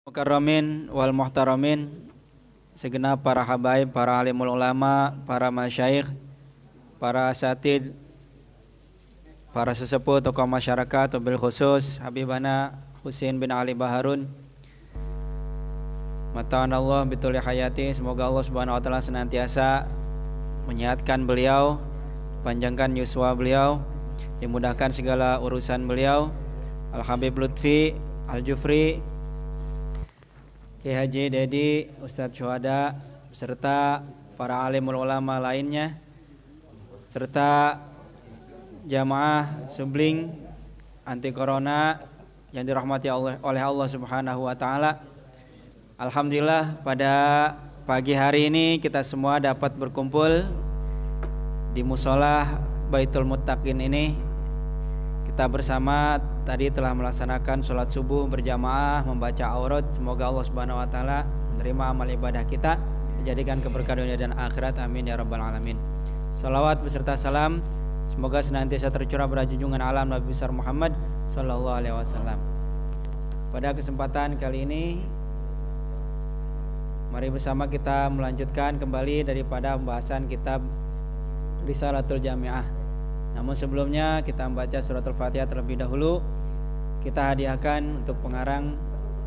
Mukarramin wal muhtaramin, segenap para habaib, para alimul ulama, para masyayikh, para asatid, para sesepuh tokoh masyarakat, wabil khusus Habibana Husain bin Ali Baharun, mata'an Allah bituli hayati. Semoga Allah subhanahu wa ta'ala senantiasa menyehatkan beliau, panjangkan yuswa beliau, dimudahkan segala urusan beliau. Al-Habib Lutfi Al-Jufri, Kiai Haji Dedi, Ustadz Syuhada, serta para alimul ulama lainnya, serta jamaah subling anti corona yang dirahmati oleh Allah Subhanahu wa taala. Alhamdulillah, pada pagi hari ini kita semua dapat berkumpul di musola Baitul Muttaqin ini. Kita bersama tadi telah melaksanakan sholat subuh berjamaah, membaca aurat. Semoga Allah Subhanahu wa taala menerima amal ibadah kita, menjadikan keberkahan dunia dan akhirat. Amin ya rabbal alamin. Salawat beserta salam semoga senantiasa tercurah pada junjungan alam Nabi besar Muhammad sallallahu alaihi wasallam. Pada kesempatan kali ini, mari bersama kita melanjutkan kembali daripada pembahasan kitab Risalatul Jami'ah. Namun sebelumnya kita membaca surat Al-Fatihah terlebih dahulu. Kita hadiahkan untuk pengarang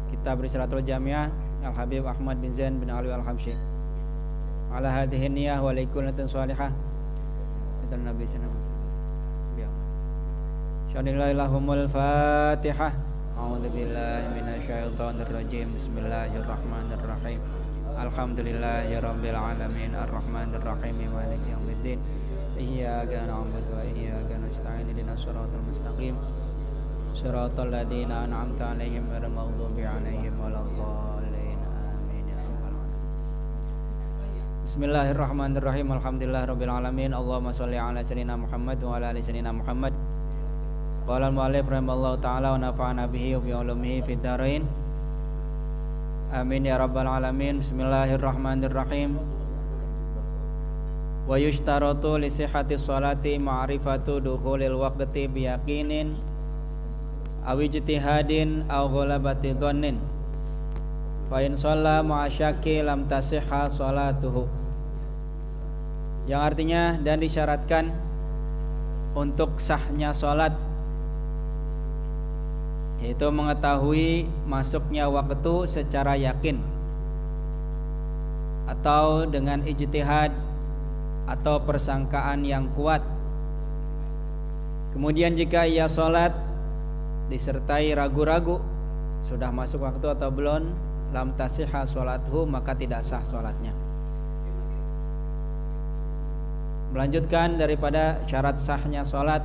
kitab Risalatul Jami'ah Al-Habib Ahmad bin Zain bin Ali Al-Habsyi. Ala hadhihi niyah wa likulnatin salihah. Itu Nabi sallallahu alaihi wasallam. Syadillahumul Fatihah. A'udzubillahi minasyaitonir rajim. Bismillahirrahmanirrahim. Alhamdulillahirabbil alamin arrahmanir rahim maliki yaumiddin. Iyyaka na'budu wa iyyaka nasta'in ihdinas siratal mustaqim siratal ladzina an'amta 'alaihim ghairil maghdubi 'alaihim waladdallin. Amin ya rabbal alamin. Bismillahirrahmanirrahim. Alhamdulillahirabbil alamin. Allahumma shalli 'ala sayyidina Muhammad wa 'ala ali sayyidina Muhammad. Qala al-mu'allif rahimallahu ta'ala wa nafa'ana bihi wa bi 'ulumihi fid dharain. Amin ya rabbal alamin. Bismillahirrahmanirrahim. Wa yushtaratu li sihhati sholati ma'rifatu dukhulil waqti biyaqinin aw ijtihadin aw ghalabati dhannin fa in shalla ma'a syakki lam tasihha sholatuhu. Yang artinya, dan disyaratkan untuk sahnya sholat yaitu mengetahui masuknya waktu secara yakin atau dengan ijtihad atau persangkaan yang kuat. Kemudian jika ia sholat disertai ragu-ragu sudah masuk waktu atau belum, lam tasihha sholathu, maka tidak sah sholatnya. Melanjutkan daripada syarat sahnya sholat,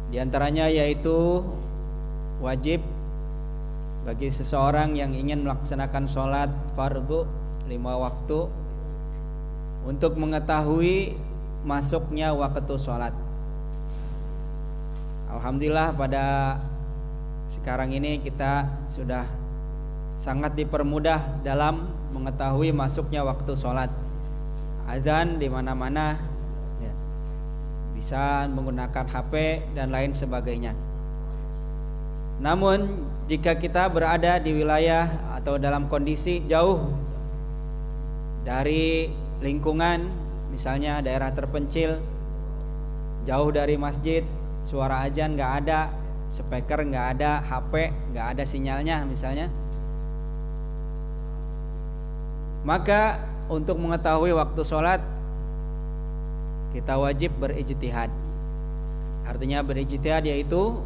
diantaranya yaitu wajib bagi seseorang yang ingin melaksanakan sholat fardu 5 waktu untuk mengetahui masuknya waktu sholat. Alhamdulillah, pada sekarang ini kita sudah sangat dipermudah dalam mengetahui masuknya waktu sholat. Azan di mana-mana, ya, bisa menggunakan HP dan lain sebagainya. Namun jika kita berada di wilayah atau dalam kondisi jauh dari lingkungan, misalnya daerah terpencil, jauh dari masjid, suara azan nggak ada, speaker nggak ada, HP nggak ada sinyalnya misalnya, maka untuk mengetahui waktu sholat kita wajib berijtihad. Artinya berijtihad yaitu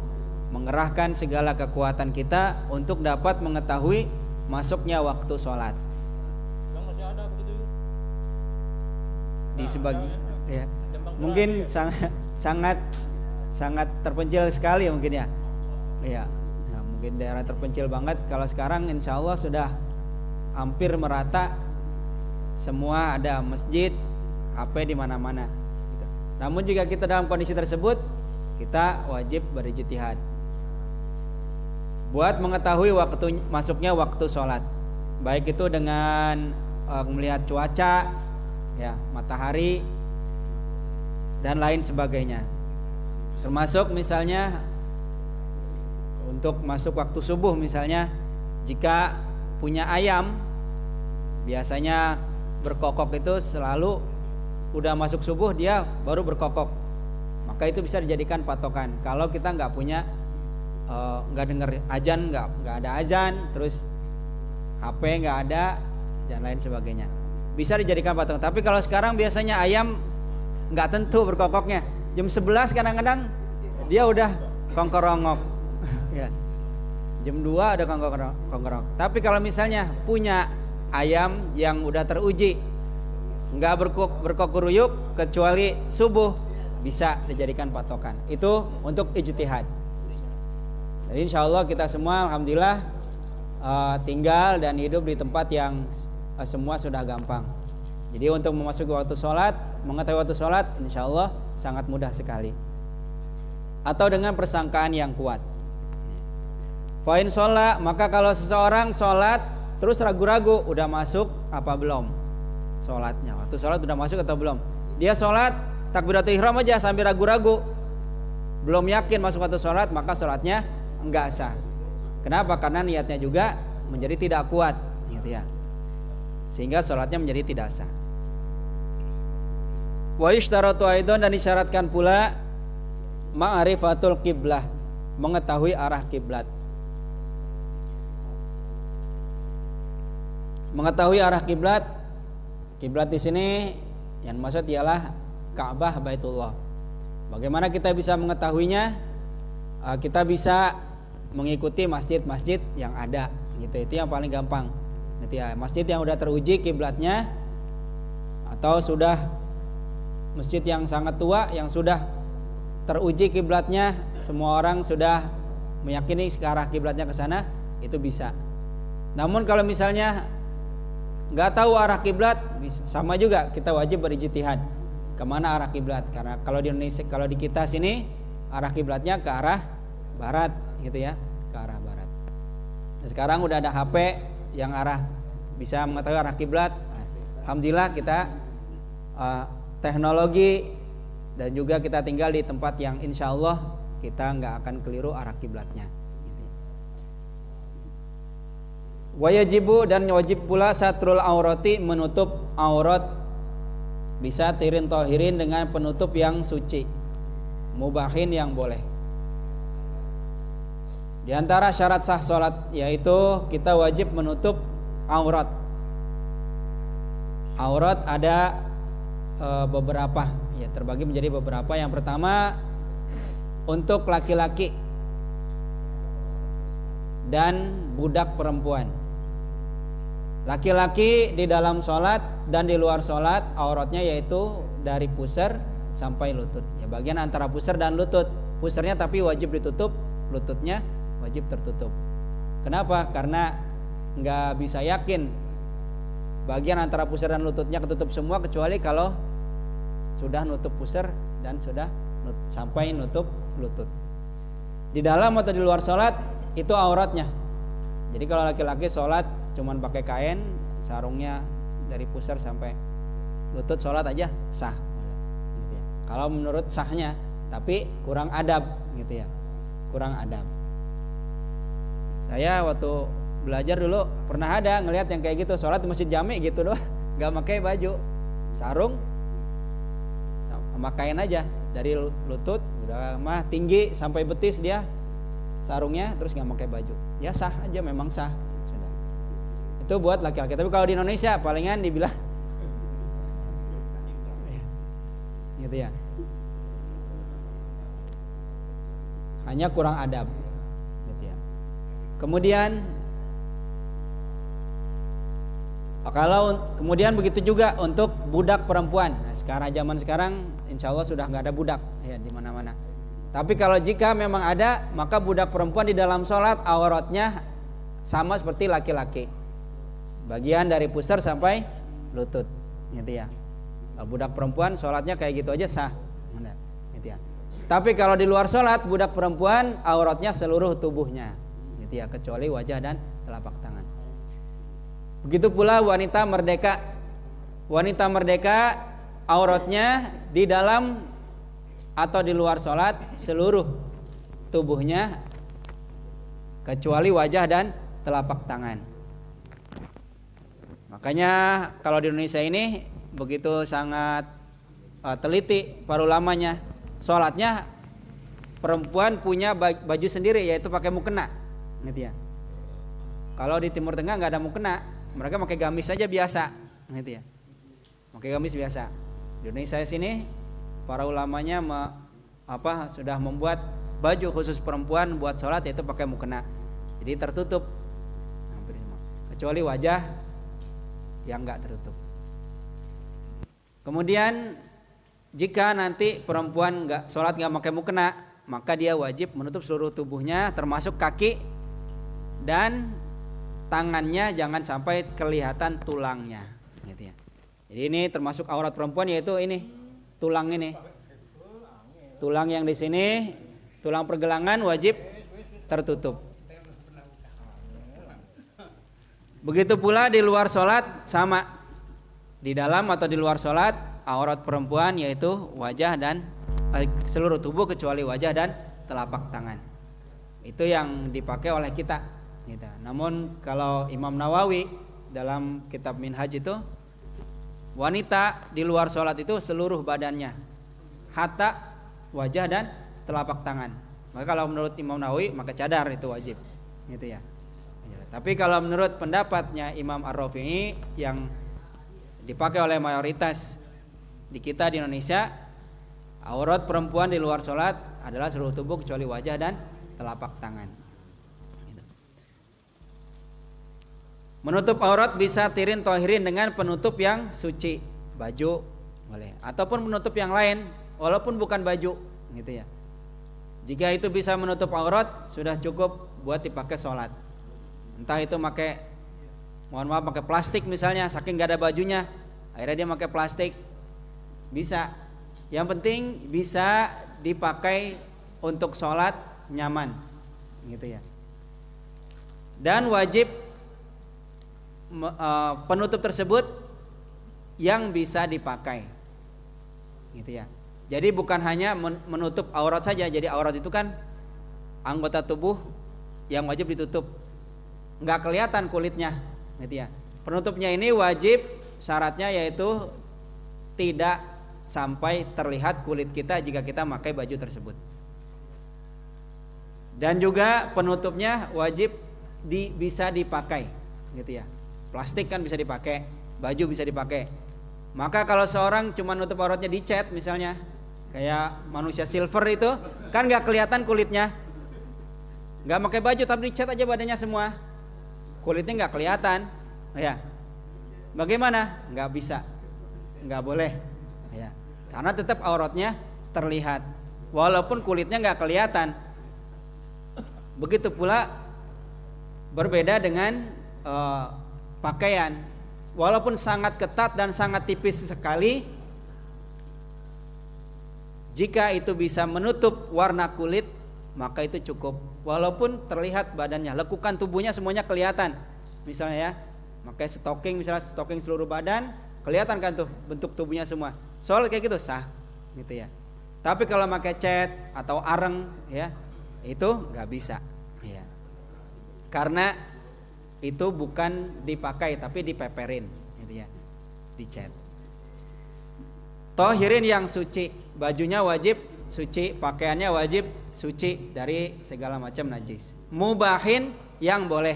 mengerahkan segala kekuatan kita untuk dapat mengetahui masuknya waktu sholat. Di sebagian ya, mungkin sangat terpencil sekali mungkin ya. Iya. Nah, mungkin daerah terpencil banget. Kalau sekarang insya Allah sudah hampir merata, semua ada masjid, HP di mana-mana. Gitu. Namun jika kita dalam kondisi tersebut, kita wajib berijtihad buat mengetahui waktu masuknya waktu sholat, baik itu dengan melihat cuaca, ya, matahari dan lain sebagainya. Termasuk misalnya Untuk masuk waktu subuh misalnya, jika punya ayam biasanya berkokok itu selalu udah masuk subuh dia baru berkokok, maka itu bisa dijadikan patokan. Kalau kita nggak punya nggak dengar azan, nggak ada azan, terus HP nggak ada dan lain sebagainya, bisa dijadikan patokan. Tapi kalau sekarang biasanya ayam nggak tentu berkokoknya, jam 11 kadang-kadang dia udah kongkorongok ya. Jam 2 ada kongkorongok. Tapi kalau misalnya punya ayam yang udah teruji nggak berkokuruyuk kecuali subuh, bisa dijadikan patokan. Itu untuk ijtihad. Jadi insya Allah kita semua alhamdulillah tinggal dan hidup di tempat yang semua sudah gampang. Jadi untuk memasuki waktu sholat, mengetahui waktu sholat, insya Allah sangat mudah sekali. Atau dengan persangkaan yang kuat. Fa'in sholat, maka kalau seseorang sholat terus ragu-ragu udah masuk apa belum sholatnya, waktu sholat udah masuk atau belum. Dia sholat takbiratul ihram aja sambil ragu-ragu, belum yakin masuk waktu sholat, maka sholatnya enggak sah. Kenapa? Karena niatnya juga menjadi tidak kuat, gitu ya, sehingga sholatnya menjadi tidak sah. Wa yashtaratu aidan, dan disyaratkan pula ma'rifatul qiblah, mengetahui arah kiblat. Mengetahui arah kiblat. Kiblat di sini yang maksud ialah Ka'bah, Baitullah. Bagaimana kita bisa mengetahuinya? Kita bisa mengikuti masjid-masjid yang ada, gitu. Itu yang paling gampang, gitu ya. Masjid yang udah teruji kiblatnya, atau sudah masjid yang sangat tua yang sudah teruji kiblatnya, semua orang sudah meyakini ke arah kiblatnya ke sana, itu bisa. Namun kalau misalnya nggak tahu arah kiblat, sama juga kita wajib berijtihad kemana arah kiblat. Karena kalau di Indonesia, kalau di kita sini arah kiblatnya ke arah barat, gitu ya, ke arah barat. Nah, sekarang udah ada HP yang bisa mengetahui arah kiblat. Alhamdulillah kita teknologi, dan juga kita tinggal di tempat yang insya Allah kita nggak akan keliru arah kiblatnya. Wajibu, dan wajib pula satrul aurati, menutup aurat, bisa tirin tohirin, dengan penutup yang suci, mubahin yang boleh. Di antara syarat sah sholat yaitu kita wajib menutup aurat. Aurat ada beberapa, ya, terbagi menjadi beberapa. Yang pertama untuk laki-laki dan budak perempuan. Laki-laki di dalam sholat dan di luar sholat auratnya yaitu dari pusar sampai lutut, ya, bagian antara pusar dan lutut. Pusarnya tapi wajib ditutup, lututnya wajib tertutup. Kenapa? Karena nggak bisa yakin bagian antara pusar dan lututnya ketutup semua, kecuali kalau sudah nutup pusar dan sudah sampai nutup lutut. Di dalam atau di luar sholat itu auratnya. Jadi kalau laki-laki sholat cuman pakai kain, sarungnya dari pusar sampai lutut, sholat aja sah, gitu ya. Kalau menurut sahnya, tapi kurang adab, gitu ya, kurang adab. Saya waktu belajar dulu pernah ada ngelihat yang kayak gitu, sholat di masjid jami gitu doh, nggak pakai baju, sarung sama kain aja dari lutut, udah mah tinggi sampai betis dia sarungnya, terus nggak pakai baju, ya sah aja, memang sah, sudah. Itu buat laki-laki. Tapi kalau di Indonesia palingan dibilang gitu ya, hanya kurang adab, gitu ya. Kemudian kemudian begitu juga untuk budak perempuan. Nah, zaman sekarang insya Allah sudah nggak ada budak, ya, di mana-mana. Tapi kalau jika memang ada, maka budak perempuan di dalam sholat auratnya sama seperti laki-laki, bagian dari pusar sampai lutut, gitu ya. Kalau budak perempuan sholatnya kayak gitu aja sah, gitu ya. Tapi kalau di luar sholat, budak perempuan auratnya seluruh tubuhnya, gitu ya, kecuali wajah dan telapak tangan. Begitu pula wanita merdeka. Wanita merdeka auratnya di dalam atau di luar sholat seluruh tubuhnya kecuali wajah dan telapak tangan. Makanya kalau di Indonesia ini begitu sangat teliti para ulamanya. Sholatnya perempuan punya baju sendiri, yaitu pakai mukena, gitu ya. Kalau di Timur Tengah nggak ada mukena, mereka pakai gamis saja biasa, gitu ya. Pakai gamis biasa. Di Indonesia sini para ulamanya sudah membuat baju khusus perempuan buat sholat, yaitu pakai mukena. Jadi tertutup hampir semua, kecuali wajah yang nggak tertutup. Kemudian jika nanti perempuan sholat nggak pakai mukena, maka dia wajib menutup seluruh tubuhnya, termasuk kaki dan tangannya, jangan sampai kelihatan tulangnya, gitu ya. Jadi ini termasuk aurat perempuan, yaitu ini tulang ini, tulang yang di sini, tulang pergelangan wajib tertutup. Begitu pula di luar sholat sama, di dalam atau di luar sholat aurat perempuan yaitu wajah dan seluruh tubuh kecuali wajah dan telapak tangan. Itu yang dipakai oleh kita, gitu. Namun kalau Imam Nawawi dalam kitab Minhaj itu, wanita di luar sholat itu seluruh badannya, hatta wajah dan telapak tangan. Maka kalau menurut Imam Nawawi maka cadar itu wajib, gitu ya. Tapi kalau menurut pendapatnya Imam Ar-Rafi'i yang dipakai oleh mayoritas di kita di Indonesia, aurat perempuan di luar sholat adalah seluruh tubuh kecuali wajah dan telapak tangan. Menutup aurat bisa tirin tohirin dengan penutup yang suci, baju boleh, ataupun menutup yang lain walaupun bukan baju, gitu ya. Jika itu bisa menutup aurat, sudah cukup buat dipakai sholat. Entah itu pakai, mohon maaf, pakai plastik misalnya, saking gak ada bajunya, akhirnya dia pakai plastik, bisa. Yang penting bisa dipakai untuk sholat nyaman, gitu ya. Dan wajib penutup tersebut yang bisa dipakai, gitu ya. Jadi bukan hanya menutup aurat saja. Jadi aurat itu kan anggota tubuh yang wajib ditutup, nggak kelihatan kulitnya, gitu ya. Penutupnya ini wajib, syaratnya yaitu tidak sampai terlihat kulit kita jika kita memakai baju tersebut. Dan juga penutupnya wajib bisa dipakai, gitu ya. Plastik kan bisa dipakai, baju bisa dipakai. Maka kalau seorang cuma nutup auratnya dicat misalnya, kayak manusia silver itu, kan nggak kelihatan kulitnya, nggak pakai baju tapi dicat aja badannya semua, kulitnya nggak kelihatan, ya. Bagaimana? Nggak bisa, nggak boleh, ya. Karena tetap auratnya terlihat, walaupun kulitnya nggak kelihatan. Begitu pula berbeda dengan pakaian, walaupun sangat ketat dan sangat tipis sekali, jika itu bisa menutup warna kulit, maka itu cukup. Walaupun terlihat badannya, lekukan tubuhnya semuanya kelihatan. Misalnya ya, pakai stocking, misalnya stocking seluruh badan, kelihatan kan tuh bentuk tubuhnya semua. Soal kayak gitu sah, gitu ya. Tapi kalau pakai cat atau areng, ya, itu nggak bisa, ya. Karena itu bukan dipakai tapi dipeperin, gitu ya, dicat. Tohirin yang suci, bajunya wajib suci, pakaiannya wajib suci dari segala macam najis. Mubahin yang boleh.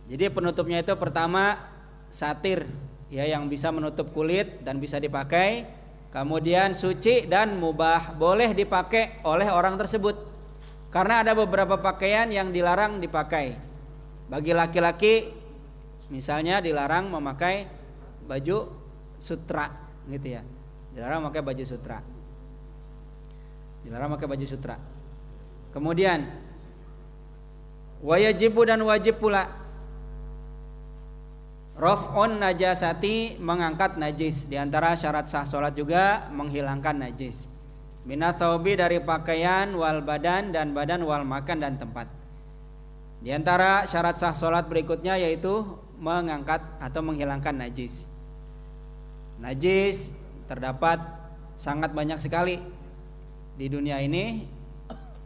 Jadi penutupnya itu pertama satir, ya, yang bisa menutup kulit dan bisa dipakai. Kemudian suci dan mubah, boleh dipakai oleh orang tersebut. Karena ada beberapa pakaian yang dilarang dipakai. Bagi laki-laki misalnya dilarang memakai baju sutra, gitu ya. Dilarang memakai baju sutra. Dilarang memakai baju sutra. Kemudian wajibu dan wajib pula raf'un najasati, mengangkat najis. Di antara syarat sah salat juga menghilangkan najis. Minathobi, dari pakaian, wal badan, dan badan, wal makan, dan tempat. Di antara syarat sah salat berikutnya yaitu mengangkat atau menghilangkan najis. Najis terdapat sangat banyak sekali di dunia ini,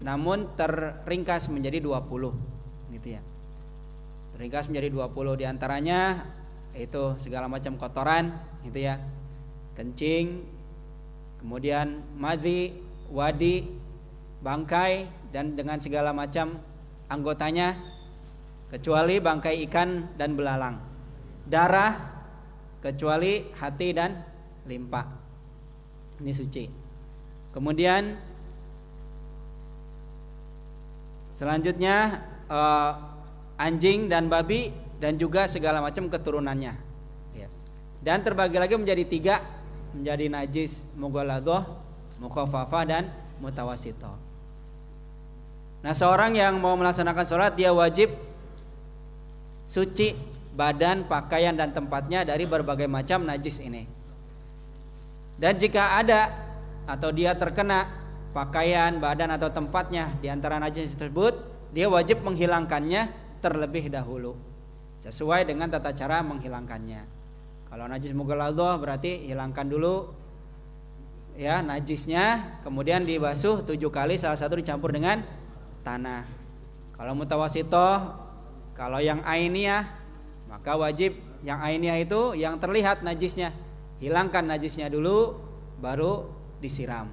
namun terringkas menjadi 20. gitu ya. Ringkas menjadi 20 diantaranya itu segala macam kotoran gitu ya, kencing, kemudian madhi, wadi, bangkai dan dengan segala macam anggotanya kecuali bangkai ikan dan belalang. Darah kecuali hati dan limpa, ini suci. Kemudian selanjutnya anjing dan babi dan juga segala macam keturunannya ya. Dan terbagi lagi menjadi 3, menjadi najis mughaladhah, mukhaffafah dan mutawasithah. Nah, seorang yang mau melaksanakan sholat dia wajib suci badan, pakaian dan tempatnya dari berbagai macam najis ini. Dan jika ada atau dia terkena pakaian, badan atau tempatnya di antara najis tersebut, dia wajib menghilangkannya terlebih dahulu sesuai dengan tata cara menghilangkannya. Kalau najis mughaladhah berarti hilangkan dulu ya najisnya, kemudian dibasuh 7 kali, salah satu dicampur dengan tanah. Kalau mutawasithah, kalau yang ainiyah, maka wajib yang ainiyah itu yang terlihat najisnya, hilangkan najisnya dulu baru disiram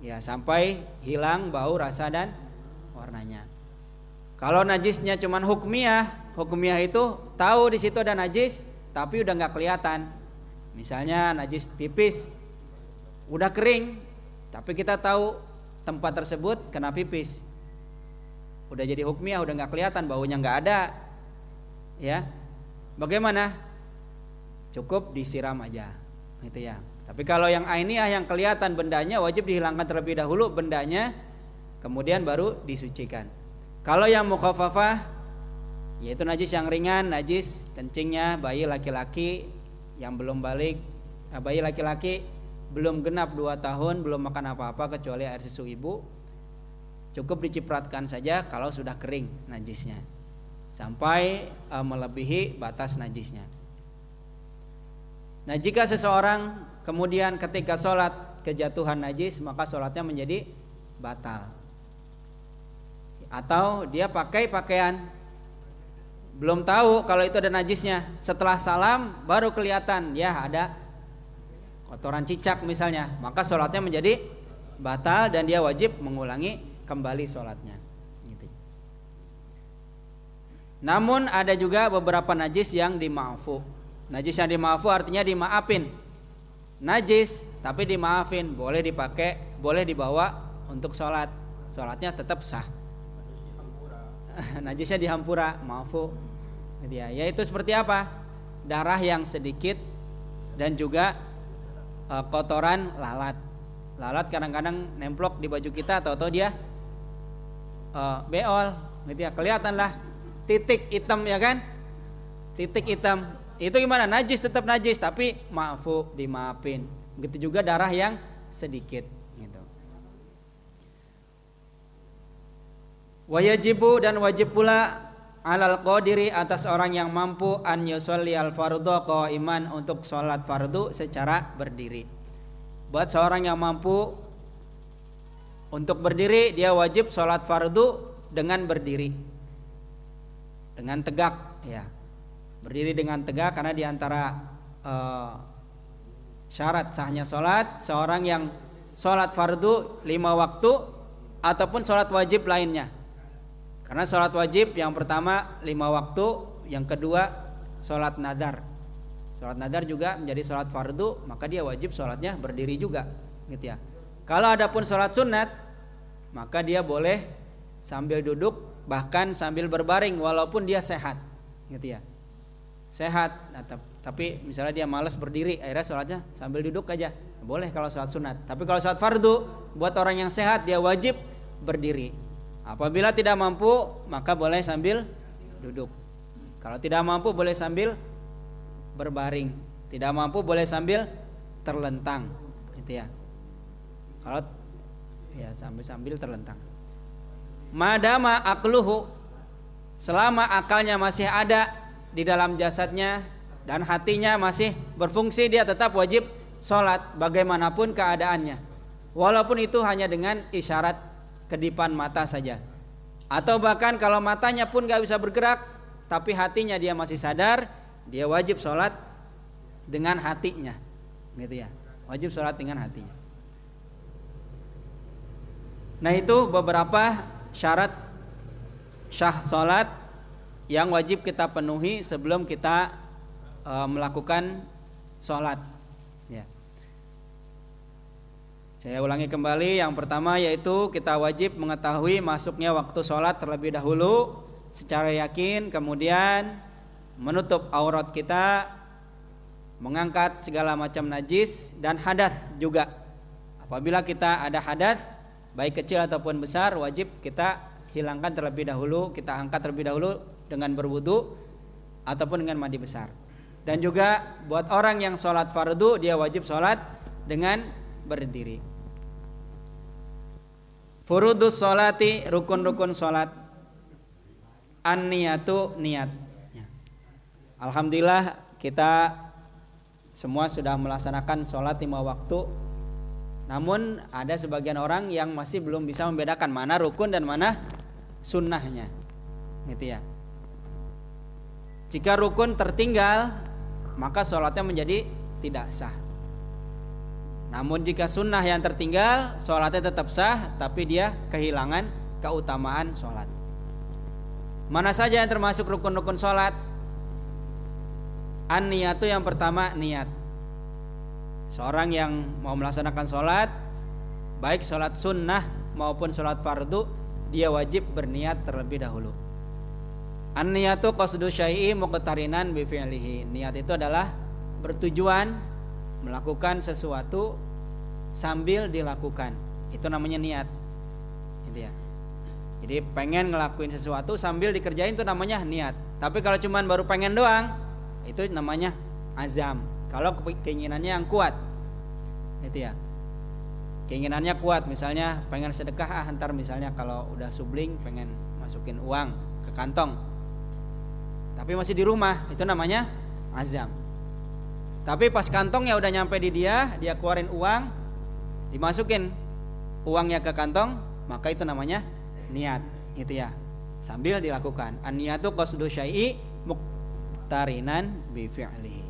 ya sampai hilang bau, rasa dan warnanya. Kalau najisnya cuman hukmiyah itu tahu di situ ada najis tapi udah nggak kelihatan. Misalnya najis pipis udah kering tapi kita tahu tempat tersebut kena pipis, udah jadi hukmiyah, udah nggak kelihatan, baunya nggak ada ya. Bagaimana? Cukup disiram aja gitu ya. Tapi kalau yang ainiyah yang kelihatan bendanya wajib dihilangkan terlebih dahulu bendanya, kemudian baru disucikan. Kalau yang mukhaffafah yaitu najis yang ringan, najis kencingnya bayi laki-laki yang belum balik, bayi laki-laki belum genap 2 tahun, belum makan apa-apa kecuali air susu ibu, cukup dicipratkan saja kalau sudah kering najisnya sampai melebihi batas najisnya. Nah, jika seseorang kemudian ketika sholat kejatuhan najis, maka sholatnya menjadi batal. Atau dia pakai pakaian belum tahu kalau itu ada najisnya, setelah salam baru kelihatan ya ada kotoran cicak misalnya, maka sholatnya menjadi batal dan dia wajib mengulangi kembali sholatnya gitu. Namun ada juga beberapa najis yang dima'fu. Najis yang dima'fu artinya dimaafin. Najis tapi dimaafin, boleh dipakai, boleh dibawa untuk sholat, sholatnya tetap sah. Najisnya dihampura, ma'fu dia. Yaitu seperti apa? Darah yang sedikit dan juga kotoran lalat. Lalat kadang-kadang nemplok di baju kita, atau dia beol gitu ya, kelihatan lah titik hitam ya kan, titik hitam itu gimana? Najis, tetap najis tapi ma'fu, dimaafin. Begitu juga darah yang sedikit gitu. Wajibu dan wajib pula alal qadiri atas orang yang mampu an yusolli al fardhu qaiman untuk sholat fardu secara berdiri. Buat seorang yang mampu untuk berdiri, dia wajib sholat fardu dengan berdiri, dengan tegak ya. Berdiri dengan tegak karena diantara syarat sahnya sholat seorang yang sholat fardu 5 waktu ataupun sholat wajib lainnya. Karena sholat wajib yang pertama 5 waktu, yang kedua sholat nadar. Sholat nadar juga menjadi sholat fardu, maka dia wajib sholatnya berdiri juga gitu ya. Kalau adapun sholat sunat, maka dia boleh sambil duduk, bahkan sambil berbaring walaupun dia sehat gitu ya. Sehat, nah, tapi misalnya dia malas berdiri, akhirnya sholatnya sambil duduk aja, boleh kalau sholat sunat. Tapi kalau sholat fardu buat orang yang sehat, dia wajib berdiri. Apabila tidak mampu, maka boleh sambil duduk. Kalau tidak mampu boleh sambil berbaring, tidak mampu boleh sambil terlentang gitu ya. Kalau ya sambil terlentang. Madama aqluhu, selama akalnya masih ada di dalam jasadnya dan hatinya masih berfungsi, dia tetap wajib sholat bagaimanapun keadaannya, walaupun itu hanya dengan isyarat kedipan mata saja, Atau bahkan kalau matanya pun gak bisa bergerak, tapi hatinya dia masih sadar, dia wajib sholat dengan hatinya, gitu ya. Wajib sholat dengan hatinya. Nah itu beberapa syarat sah sholat yang wajib kita penuhi sebelum kita melakukan sholat. Ya. Saya ulangi kembali, yang pertama yaitu kita wajib mengetahui masuknya waktu sholat terlebih dahulu secara yakin, kemudian menutup aurat kita, mengangkat segala macam najis dan hadas juga. Apabila kita ada hadas, baik kecil ataupun besar, wajib kita hilangkan terlebih dahulu, kita angkat terlebih dahulu dengan berwudu ataupun dengan mandi besar. Dan juga buat orang yang sholat fardu, dia wajib sholat dengan berdiri. Furudus sholati, rukun-rukun sholat. An-niyatu, niat. Alhamdulillah kita semua sudah melaksanakan sholat 5 waktu. Namun ada sebagian orang yang masih belum bisa membedakan mana rukun dan mana sunnahnya, gitu ya. Jika rukun tertinggal, maka sholatnya menjadi tidak sah. Namun jika sunnah yang tertinggal, sholatnya tetap sah, tapi dia kehilangan keutamaan sholat. Mana saja yang termasuk rukun-rukun sholat? An-niyatu, yang pertama niat. Seorang yang mau melaksanakan sholat, baik sholat sunnah maupun sholat fardu, dia wajib berniat terlebih dahulu. An-niyatu qasdu syai'i muqtarinan bi fi'lihi. Niat itu adalah bertujuan melakukan sesuatu sambil dilakukan. Itu namanya niat. Gitu ya. Jadi pengen ngelakuin sesuatu sambil dikerjain itu namanya niat. Tapi kalau cuman baru pengen doang, itu namanya azam. Kalau keinginannya yang kuat. Gitu ya. Keinginannya kuat, misalnya pengen sedekah, ntar misalnya kalau udah subling pengen masukin uang ke kantong, tapi masih di rumah, itu namanya azam. Tapi pas kantongnya udah nyampe di dia keluarin uang, dimasukin uangnya ke kantong, maka itu namanya niat, gitu ya. Sambil dilakukan. An-niyatu qasdu syai'i muqtarinan bi fi'lihi.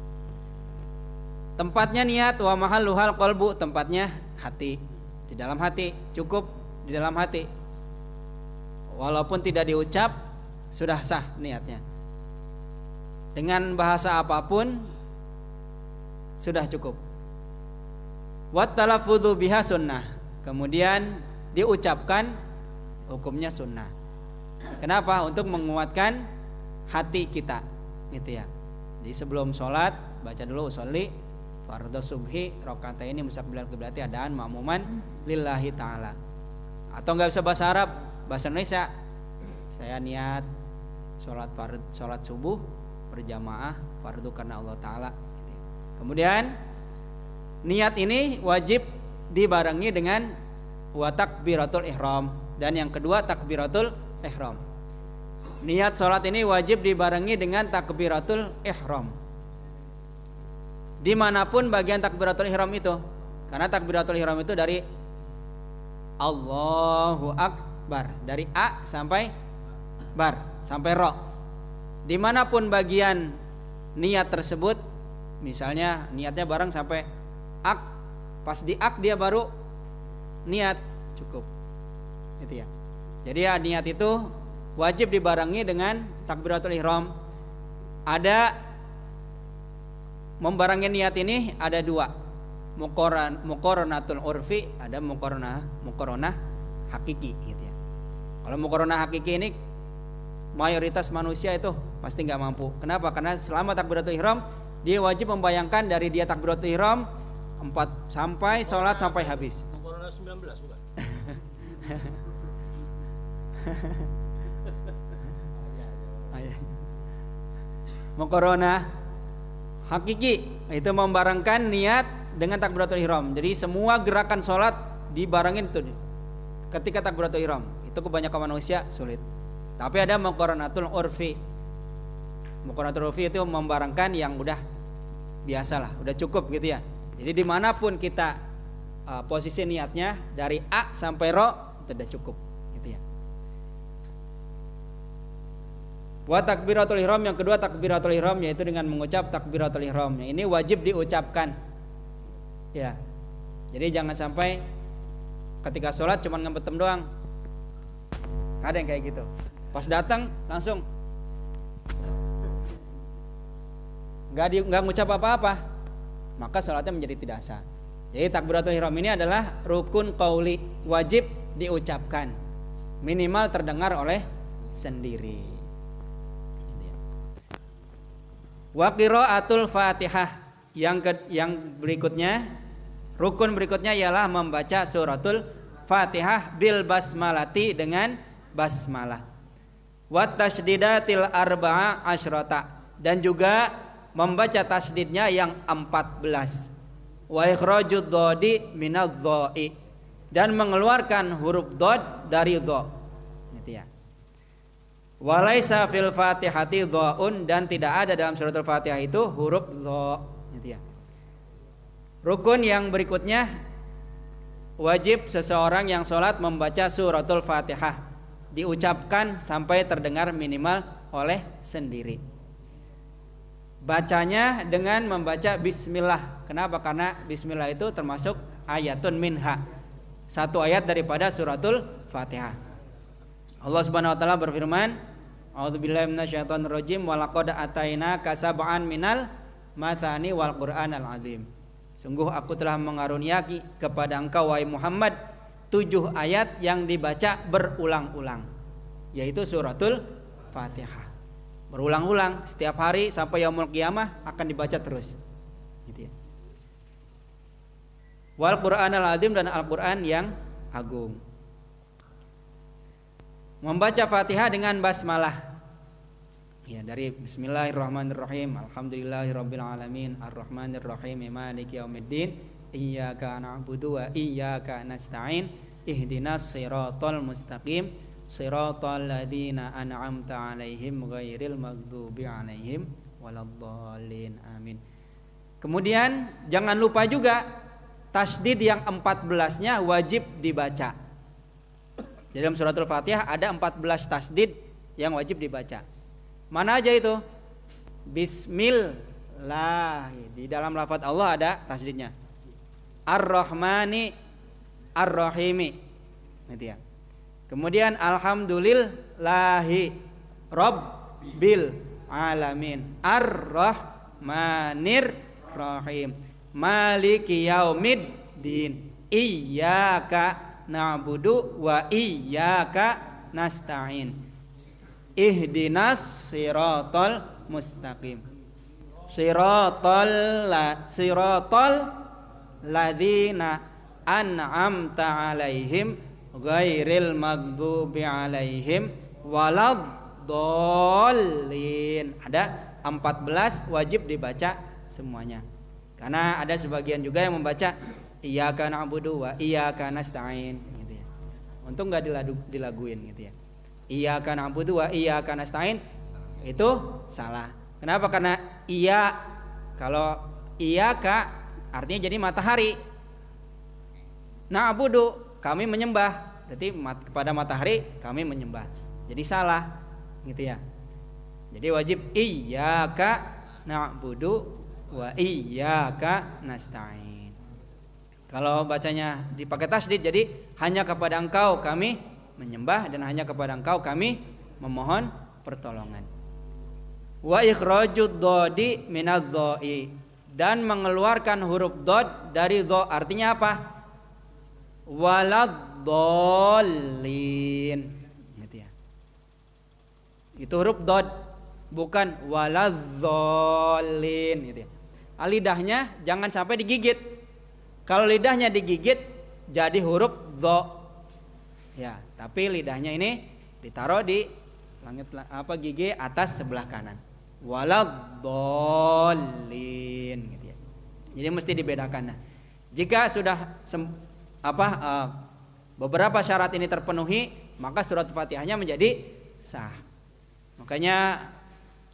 Tempatnya niat, wa mahalluhal qalbu, tempatnya hati. Di dalam hati, cukup di dalam hati. Walaupun tidak diucap, sudah sah niatnya. Dengan bahasa apapun sudah cukup. Wat talaffudzu biha sunnah. Kemudian diucapkan, hukumnya sunnah. Kenapa? Untuk menguatkan hati kita, gitu ya. Jadi sebelum sholat baca dulu usolli fardhu subhi rakaataini mustaqbilal qiblati adaan ma'muman lillahi ta'ala. Atau enggak bisa bahasa Arab, bahasa Indonesia. Saya niat sholat subuh berjamaah fardu karena Allah Ta'ala. Kemudian niat ini wajib dibarengi dengan wa takbiratul ihram. Dan yang kedua takbiratul ihram. Niat sholat ini wajib dibarengi dengan takbiratul ihram. Dimanapun bagian takbiratul ihram itu. Karena takbiratul ihram itu dari Allahu Akbar, dari A sampai Bar, sampai Ro. Dimanapun bagian niat tersebut, misalnya niatnya bareng sampai ak, pas di ak dia baru niat, cukup, gitu ya. Jadi ya, niat itu wajib dibarengi dengan takbiratul ihram. Ada membarengi niat ini ada dua, muqaranatul urfi, ada muqaranah hakiki, gitu ya. Kalau muqaranah hakiki ini mayoritas manusia itu pasti nggak mampu. Kenapa? Karena selama takbiratul ihram dia wajib membayangkan dari dia takbiratul ihram 4 sampai sholat sampai habis. Corona 19 bukan? Muqaranah hakiki itu membarengkan niat dengan takbiratul ihram. Jadi semua gerakan sholat dibarengin itu ketika takbiratul ihram. Itu kebanyakan manusia sulit. Tapi ada muqaranatul urfi. Muqaranatul urfi itu membarengkan yang udah biasalah, udah cukup gitu ya. Jadi dimanapun kita posisi niatnya dari A sampai Ro itu udah cukup, gitu ya. Wa takbiratul ihram, yang kedua takbiratul ihram, yaitu dengan mengucap takbiratul ihram. Ini wajib diucapkan. Ya. Jadi jangan sampai ketika sholat cuma ngebetem doang. Ada yang kayak gitu. Pas datang langsung nggak ngucap apa-apa, maka sholatnya menjadi tidak sah. Jadi takbiratul ihram ini adalah rukun qauli, wajib diucapkan, minimal terdengar oleh sendiri. Wa qiraatul Fatihah, yang berikutnya, rukun berikutnya ialah membaca suratul Fatihah bil basmalati, dengan basmalah. Wa tasdidatil arba'a asyrata, dan juga membaca tasdidnya yang 14. Wa ikhrajud dhodi minadh dhoi, dan mengeluarkan huruf dhod dari dho. Gitu ya. Wa laisa fil Fatihati dhaun, dan tidak ada dalam suratul Fatihah itu huruf dho. Gitu ya. Rukun yang berikutnya, wajib seseorang yang sholat membaca suratul Fatihah, diucapkan sampai terdengar minimal oleh sendiri. Bacanya dengan membaca bismillah. Kenapa? Karena bismillah itu termasuk ayatun minha, satu ayat daripada suratul Fatihah. Allah Subhanahu wa taala berfirman, a'udzubillahi minasyaitonir rajim, wa laqad atainaka sab'an minal mathani wal qur'anal azim. Sungguh aku telah mengaruniai kepada engkau wahai Muhammad 7 ayat yang dibaca berulang-ulang, yaitu suratul Fatihah. Berulang-ulang setiap hari sampai yaumul qiyamah akan dibaca terus. Gitu ya. Wal Qur'anal azim, dan Al-Qur'an yang agung. Membaca Fatihah dengan basmalah. Ya, dari bismillahirrahmanirrahim, alhamdulillahirabbil alamin, arrahmanirrahim, maliki yaumiddin, iyyaka na'budu wa iyyaka nasta'in, ihdinas siratal mustaqim, siratal ladzina an'amta 'alaihim ghairil maghdubi 'alaihim waladdallin. Amin. Kemudian jangan lupa juga tasdid yang 14-nya wajib dibaca. Dalam suratul Fatihah ada 14 tasdid yang wajib dibaca. Mana aja itu? Bismillah, di dalam lafaz Allah ada tasdidnya. Ar-Rahmani Ar-Rahimi. Gitu ya. Kemudian alhamdulillahi rabbil alamin, ar-rahmanir rahim, maliki yaumiddin, iyyaka na'budu wa iyyaka nasta'in, ihdinas siratal mustaqim, siratal ladzina an'amta 'alaihim ghairil maghdubi 'alaihim waladdallin. Ada 14 wajib dibaca semuanya. Karena ada sebagian juga yang membaca iyyaka na'budu wa iyyaka nasta'in gitu ya. Untung enggak dilaguin gitu ya. Iyyaka na'budu wa iyyaka nasta'in itu salah. Kenapa? Karena iya, kalau iyyaka artinya jadi matahari. Na'budu kami menyembah, jadi kepada matahari kami menyembah. Jadi salah gitu ya. Jadi wajib iyyaka na'budu wa iyyaka nasta'in. Kalau bacanya dipakai tasdid, jadi hanya kepada engkau kami menyembah dan hanya kepada engkau kami memohon pertolongan. Wa ikhrajud dhodi minadh dhoi, dan mengeluarkan huruf dhod dari dho. Artinya apa? Waladdallin gitu ya. Itu huruf dhod, bukan waladzallin gitu ya. Lidahnya jangan sampai digigit. Kalau lidahnya digigit jadi huruf dho. Ya, tapi lidahnya ini ditaruh di langit gigi atas sebelah kanan. Waladzallin gitu ya. Jadi mesti dibedakan. Nah, jika sudah beberapa syarat ini terpenuhi, maka surat Fatihahnya menjadi sah. Makanya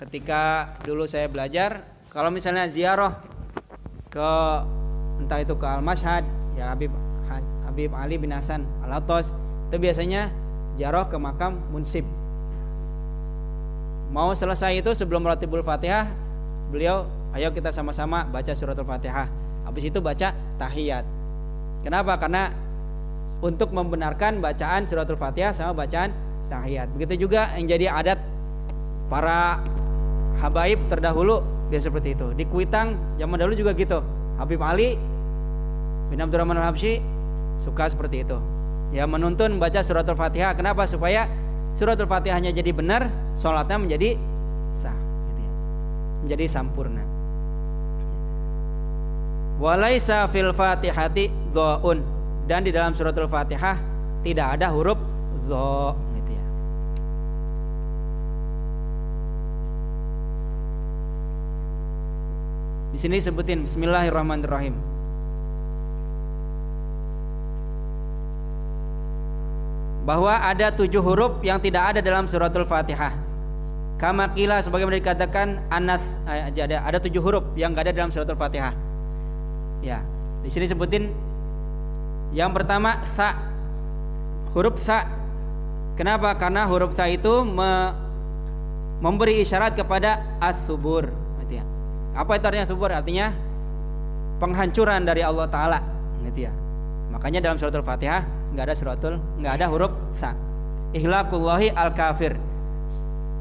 ketika dulu saya belajar, kalau misalnya ziarah ke entah itu ke Al-Mashhad ya, Habib Ali bin Hasan Al-Attas, itu biasanya ziarah ke makam munsib. Mau selesai itu sebelum Ratibul Fatihah, beliau ayo kita sama-sama baca suratul Fatihah. Habis itu baca tahiyat. Kenapa? Karena untuk membenarkan bacaan suratul Fatihah sama bacaan tahiyat. Begitu juga yang jadi adat para habaib terdahulu, dia seperti itu. Di Kuitang zaman dahulu juga gitu. Habib Ali bin Abdurrahman Al-Habsyi suka seperti itu. Ya, menuntun baca suratul Fatihah. Kenapa? Supaya suratul Fatihahnya jadi benar, sholatnya menjadi sah, gitu ya. Menjadi sampurna. Walaisa fil Fatihati dhaun, dan di dalam suratul Fatihah tidak ada huruf dha, gitu ya. Di sini sebutin Bismillahirrahmanirrahim. Bahwa ada 7 huruf yang tidak ada dalam suratul Fatihah. Kama qila, sebagaimana dikatakan ada 7 huruf yang enggak ada dalam suratul Fatihah. Ya, di sini sebutin yang pertama sa. Huruf sa. Kenapa? Karena huruf sa itu memberi isyarat kepada as-subur, gitu ya. Apa itu artinya subur? Artinya penghancuran dari Allah Ta'ala, gitu ya. Makanya dalam suratul Fatihah enggak ada huruf sa. Ihlakullahi al-kafir.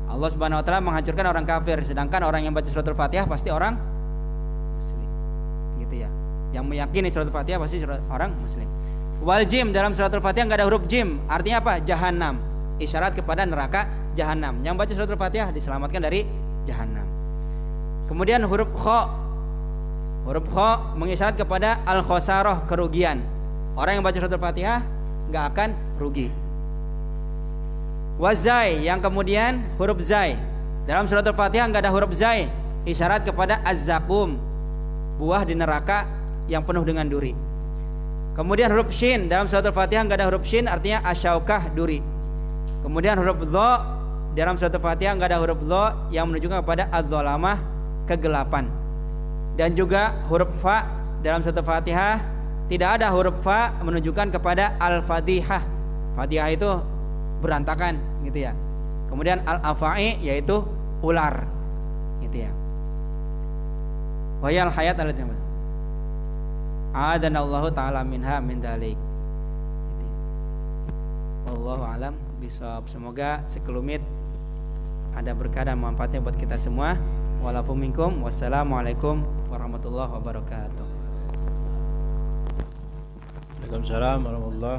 Allah Subhanahu wa taala menghancurkan orang kafir, sedangkan orang yang baca suratul Fatihah pasti orang muslim. Gitu ya. Yang meyakini suratul Fatihah pasti orang muslim. Wal jim, dalam suratul Fatihah enggak ada huruf jim. Artinya apa? Jahannam. Isyarat kepada neraka Jahannam. Yang baca suratul Fatihah diselamatkan dari Jahannam. Kemudian huruf kha. Huruf kha mengisyarat kepada al-khosarah, kerugian. Orang yang baca suratul Fatihah enggak akan rugi. Wazai, yang kemudian huruf zai. Dalam suratul Fatihah enggak ada huruf zai, isyarat kepada az-zaqum, buah di neraka yang penuh dengan duri. Kemudian huruf shin, dalam suratul Fatihah enggak ada huruf shin, artinya asyaukah, duri. Kemudian huruf dha, dalam suratul Fatihah enggak ada huruf dha yang menunjukkan kepada adz-dzalamah, kegelapan. Dan juga huruf fa, dalam suratul Fatihah tidak ada huruf fa menunjukkan kepada al-fadihah. Fadihah itu berantakan, gitu ya. Kemudian al-afai yaitu ular, gitu ya. Wayal hayat alatnya. Adanallahu ta'ala minha min dalik. Gitu ya. Wallahu alam bisawab. Semoga sekelumit ada berkah dan manfaatnya buat kita semua. Walaupun minkum. Wassalamualaikum warahmatullahi wabarakatuh. Waalaikumsalam warahmatullahi